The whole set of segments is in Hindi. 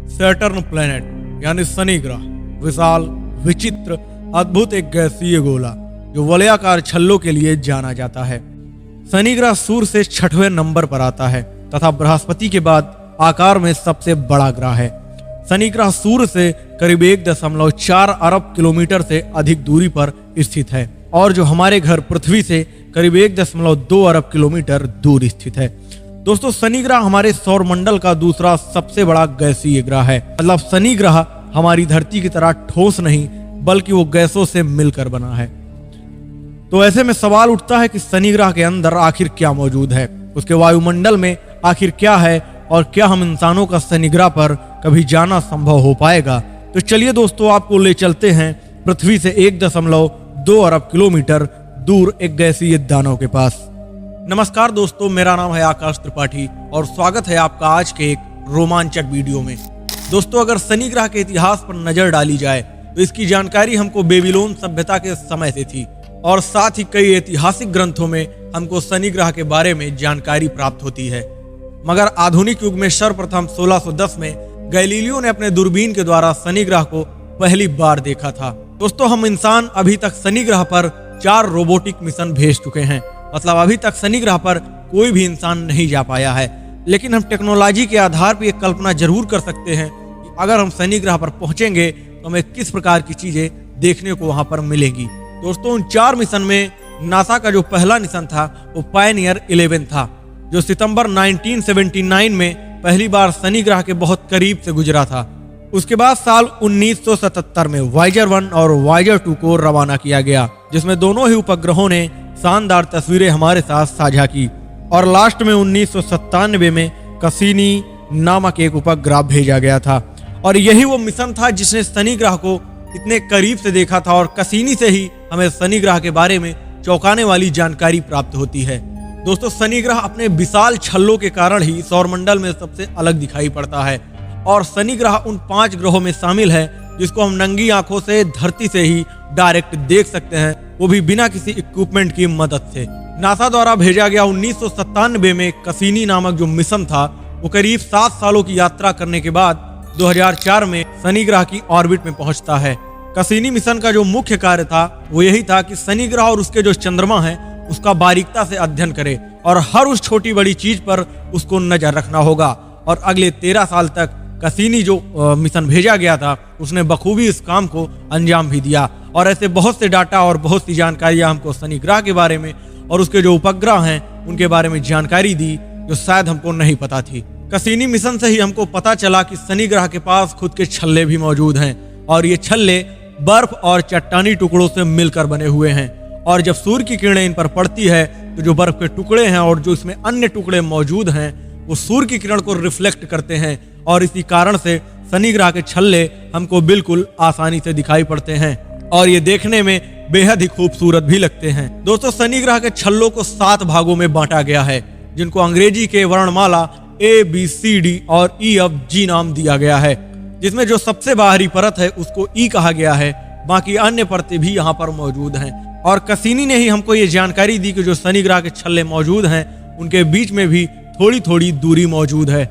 सैटर्न प्लेनेट यानी शनि ग्रह विशाल, विचित्र, अद्भुत एक गैसीय गोला जो वलयाकार छल्लों के लिए जाना जाता है। शनि ग्रह सूर्य से 6वें नंबर पर आता है तथा बृहस्पति के बाद आकार में सबसे बड़ा ग्रह है। शनि ग्रह सूर्य से करीब 1.4 अरब किलोमीटर से अधिक दूरी पर स्थित है और जो हमारे घर पृथ्वी से करीब 1.2 अरब किलोमीटर दूर स्थित है। दोस्तों, शनि ग्रह हमारे सौर मंडल का दूसरा सबसे बड़ा गैसीय ग्रह है। मतलब शनि ग्रह हमारी धरती की तरह ठोस नहीं बल्कि वो गैसों से मिलकर बना है। तो ऐसे में सवाल उठता है कि शनि ग्रह के अंदर आखिर क्या मौजूद है, उसके वायुमंडल में आखिर क्या है और क्या हम इंसानों का शनि ग्रह पर कभी जाना संभव हो पाएगा। तो चलिए दोस्तों, आपको ले चलते हैं पृथ्वी से 1.2 अरब किलोमीटर दूर एक गैसीय दानव के पास। नमस्कार दोस्तों, मेरा नाम है आकाश त्रिपाठी और स्वागत है आपका आज के एक रोमांचक वीडियो में। दोस्तों, अगर शनि ग्रह के इतिहास पर नजर डाली जाए तो इसकी जानकारी हमको बेबीलोन सभ्यता के समय से थी और साथ ही कई ऐतिहासिक ग्रंथों में हमको शनि ग्रह के बारे में जानकारी प्राप्त होती है। मगर आधुनिक युग में सर्वप्रथम 1610 में गैलीलियो ने अपने दूरबीन के द्वारा शनि ग्रह को पहली बार देखा था। दोस्तों, हम इंसान अभी तक शनि ग्रह पर 4 रोबोटिक मिशन भेज चुके हैं। मतलब अभी तक शनि ग्रह पर कोई भी इंसान नहीं जा पाया है, लेकिन हम टेक्नोलॉजी के आधार पर एक कल्पना जरूर कर सकते हैं कि अगर हम शनि ग्रह पर पहुंचेंगे तो हमें किस प्रकार की चीजें देखने को वहां पर मिलेंगी। दोस्तों, उन 4 मिशन में नासा का जो पहला मिशन था वो पायनियर 11 था, जो सितंबर 1979 में पहली बार शनि ग्रह के बहुत करीब से गुजरा था। उसके बाद साल 1977 में वाइजर 1 और वाइजर 2 को रवाना किया गया, जिसमें दोनों ही उपग्रहों ने शानदार तस्वीरें हमारे साथ साझा की। और लास्ट में 1997 में कैसिनी नामक एक उपग्रह भेजा गया था और यही वो मिशन था जिसने शनि ग्रह को इतने करीब से देखा था और कैसिनी से ही हमें शनि ग्रह के बारे में चौंकाने वाली जानकारी प्राप्त होती है। दोस्तों, शनि ग्रह अपने विशाल छल्लों के कारण ही सौरमंडल में सबसे अलग दिखाई पड़ता है और शनि ग्रह उन 5 ग्रहों में शामिल है जिसको हम नंगी आंखों से धरती से ही डायरेक्ट देख सकते हैं, वो भी बिना किसी इक्विपमेंट की मदद से। नासा द्वारा भेजा गया 1997 में कैसिनी नामक जो मिशन था वो करीब 7 सालों की यात्रा करने के बाद 2004 में शनि ग्रह की ऑर्बिट में पहुंचता है। कैसिनी मिशन का जो मुख्य कार्य था वो यही था कि शनि ग्रह और उसके जो चंद्रमा है उसका बारीकता से अध्ययन करे और हर उस छोटी बड़ी चीज पर उसको नजर रखना होगा। और अगले 13 साल तक कैसिनी जो मिशन भेजा गया था उसने बखूबी इस काम को अंजाम भी दिया और ऐसे बहुत से डाटा और बहुत सी जानकारियां हमको शनि ग्रह के बारे में और उसके जो उपग्रह हैं उनके बारे में जानकारी दी जो शायद हमको नहीं पता थी। कैसिनी मिशन से ही हमको पता चला कि शनि ग्रह के पास खुद के छल्ले भी मौजूद हैं और ये छल्ले बर्फ और चट्टानी टुकड़ों से मिलकर बने हुए हैं और जब सूर्य की किरणें इन पर पड़ती है तो जो बर्फ के टुकड़े हैं और जो इसमें अन्य टुकड़े मौजूद हैं वो सूर्य की किरण को रिफ्लेक्ट करते हैं और इसी कारण से शनि ग्रह के छल्ले हमको बिल्कुल आसानी से दिखाई पड़ते हैं और ये देखने में बेहद ही खूबसूरत भी लगते हैं। दोस्तों, शनि ग्रह के छल्लों को 7 भागों में बांटा गया है जिनको अंग्रेजी के वर्णमाला ABCD और EFG नाम दिया गया है, जिसमें जो सबसे बाहरी परत है उसको E कहा गया है। बाकी अन्य परतें भी यहाँ पर मौजूद हैं और कैसिनी ने ही हमको ये जानकारी दी कि जो शनि ग्रह के छल्ले मौजूद हैं उनके बीच में भी थोड़ी थोड़ी दूरी मौजूद है।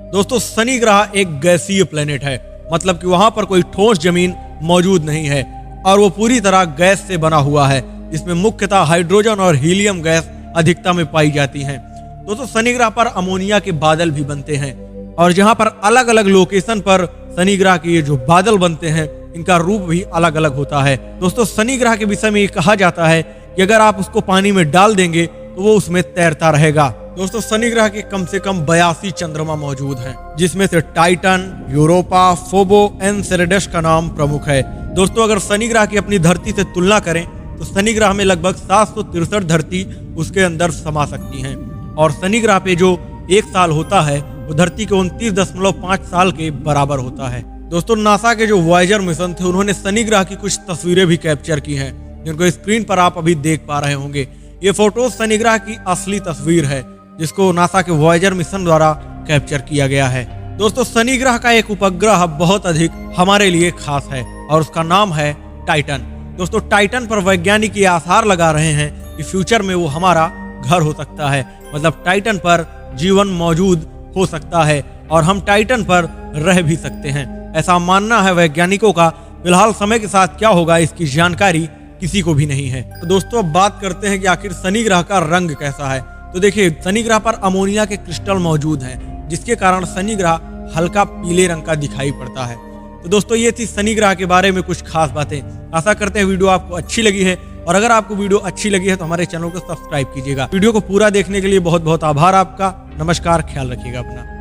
दोस्तों, शनि ग्रह एक गैसीय प्लेनेट है, मतलब कि वहां पर कोई ठोस जमीन मौजूद नहीं है और वो पूरी तरह गैस से बना हुआ है, जिसमें मुख्यतः हाइड्रोजन और हीलियम गैस अधिकता में पाई जाती हैं। दोस्तों, शनि ग्रह पर अमोनिया के बादल भी बनते हैं और जहां पर अलग अलग लोकेशन पर शनि ग्रह के ये जो बादल बनते हैं इनका रूप भी अलग अलग होता है। दोस्तों, शनि ग्रह के विषय में ये कहा जाता है कि अगर आप उसको पानी में डाल देंगे तो वो उसमें तैरता रहेगा। दोस्तों, शनि ग्रह के कम से कम 82 चंद्रमा मौजूद हैं, जिसमें से टाइटन, यूरोपा, फोबो, एनसेलेडस का नाम प्रमुख है। दोस्तों, अगर शनि ग्रह की अपनी धरती से तुलना करें तो शनि ग्रह में लगभग 763 धरती उसके अंदर समा सकती हैं और शनि ग्रह पे जो 1 साल होता है वो धरती के 29.5 साल के बराबर होता है। दोस्तों, नासा के जो वाइजर मिशन थे उन्होंने शनि ग्रह की कुछ तस्वीरें भी कैप्चर की हैं, जिनको स्क्रीन पर आप अभी देख पा रहे होंगे। ये फोटो शनि ग्रह की असली तस्वीर है जिसको नासा के वाइजर मिशन द्वारा कैप्चर किया गया है। दोस्तों, शनि ग्रह का एक उपग्रह बहुत अधिक हमारे लिए खास है और उसका नाम है टाइटन। दोस्तों, टाइटन पर वैज्ञानिक ये आसार लगा रहे हैं कि फ्यूचर में वो हमारा घर हो सकता है, मतलब टाइटन पर जीवन मौजूद हो सकता है और हम टाइटन पर रह भी सकते हैं, ऐसा मानना है वैज्ञानिकों का। फिलहाल समय के साथ क्या होगा इसकी जानकारी किसी को भी नहीं है। तो दोस्तों अब बात करते हैं कि आखिर शनि ग्रह का रंग कैसा है। तो देखिए, शनि ग्रह पर अमोनिया के क्रिस्टल मौजूद हैं, जिसके कारण शनि ग्रह हल्का पीले रंग का दिखाई पड़ता है। तो दोस्तों ये थी शनि ग्रह के बारे में कुछ खास बातें। आशा करते हैं वीडियो आपको अच्छी लगी है, और अगर आपको वीडियो अच्छी लगी है तो हमारे चैनल को सब्सक्राइब कीजिएगा। वीडियो को पूरा देखने के लिए बहुत बहुत आभार आपका। नमस्कार, ख्याल रखिएगा अपना।